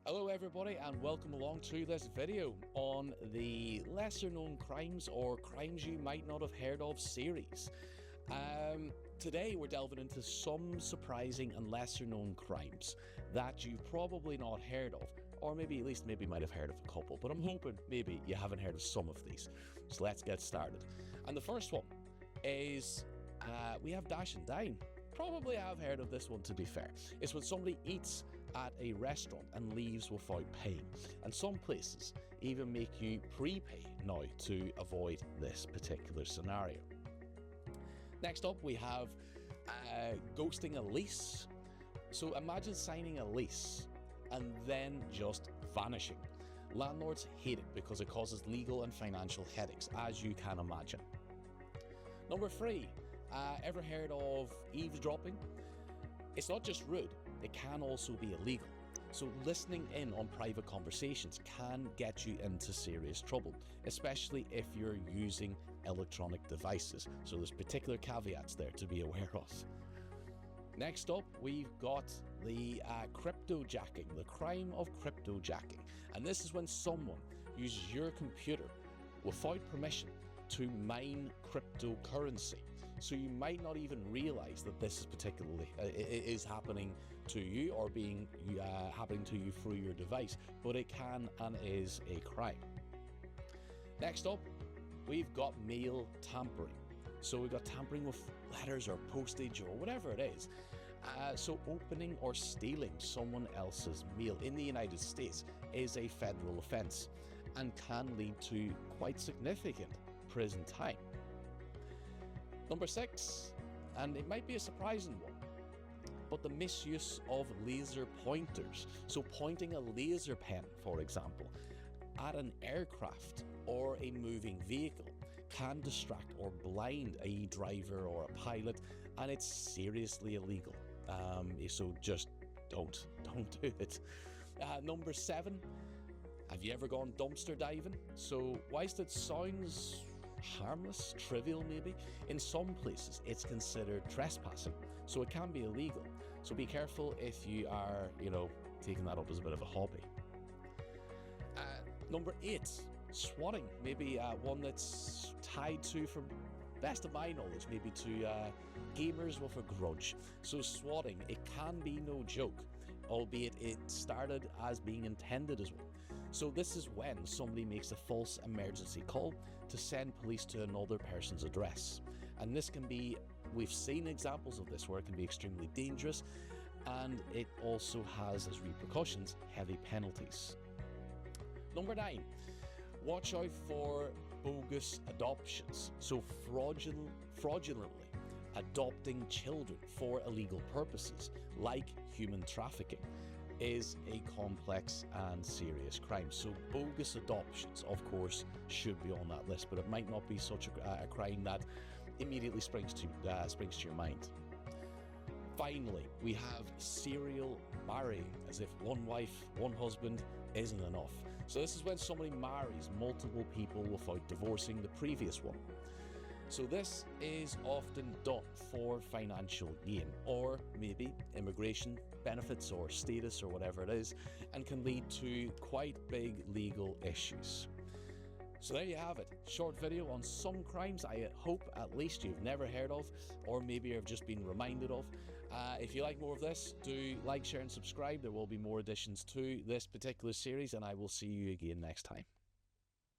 Hello everybody and welcome along to this video on the lesser known crimes or crimes you might not have heard of series. Today we're delving into some surprising and lesser known crimes that you've probably not heard of, or maybe might have heard of a couple, but I'm hoping maybe you haven't heard of some of these. So let's get started. And the first one is we have Dash and Dine. Probably have heard of this one, to be fair. It's when somebody eats at a restaurant and leaves without paying. And some places even make you prepay now to avoid this particular scenario. Next up, we have ghosting a lease. So imagine signing a lease and then just vanishing. Landlords hate it because it causes legal and financial headaches, as you can imagine. Number 3. Ever heard of eavesdropping? It's not just rude, it can also be illegal. So listening in on private conversations can get you into serious trouble, especially if you're using electronic devices. So there's particular caveats there to be aware of. Next up, we've got the cryptojacking, the crime of cryptojacking. And this is when someone uses your computer without permission to mine cryptocurrency. So you might not even realize that this is particularly is happening to you or being happening to you through your device, but it can and is a crime. Next up, we've got mail tampering. So we've got tampering with letters or postage or whatever it is. So opening or stealing someone else's mail in the United States is a federal offense and can lead to quite significant prison time. Number 6, and it might be a surprising one, but the misuse of laser pointers. So pointing a laser pen, for example, at an aircraft or a moving vehicle can distract or blind a driver or a pilot, and it's seriously illegal. So just don't do it. Number 7, have you ever gone dumpster diving? So whilst it sounds harmless, trivial maybe, in some places it's considered trespassing, so it can be illegal. So be careful if you are, taking that up as a bit of a hobby. Number 8, swatting, maybe one that's tied to, from best of my knowledge, maybe to gamers with a grudge. So swatting, it can be no joke, albeit it started as being intended as one. So this is when somebody makes a false emergency call to send police to another person's address. And this can be, we've seen examples of this where it can be extremely dangerous, and it also has as repercussions heavy penalties. Number 9, watch out for bogus adoptions. So fraudulently adopting children for illegal purposes, like human trafficking, is a complex and serious crime. So bogus adoptions, of course, should be on that list, but it might not be such a crime that immediately springs to your mind. Finally, we have serial marrying, as if one wife, one husband isn't enough. So this is when somebody marries multiple people without divorcing the previous one. So this is often done for financial gain, or maybe immigration benefits or status or whatever it is, and can lead to quite big legal issues. So there you have it, short video on some crimes I hope at least you've never heard of, or maybe have just been reminded of. If you like more of this, do like, share and subscribe. There will be more additions to this particular series, and I will see you again next time.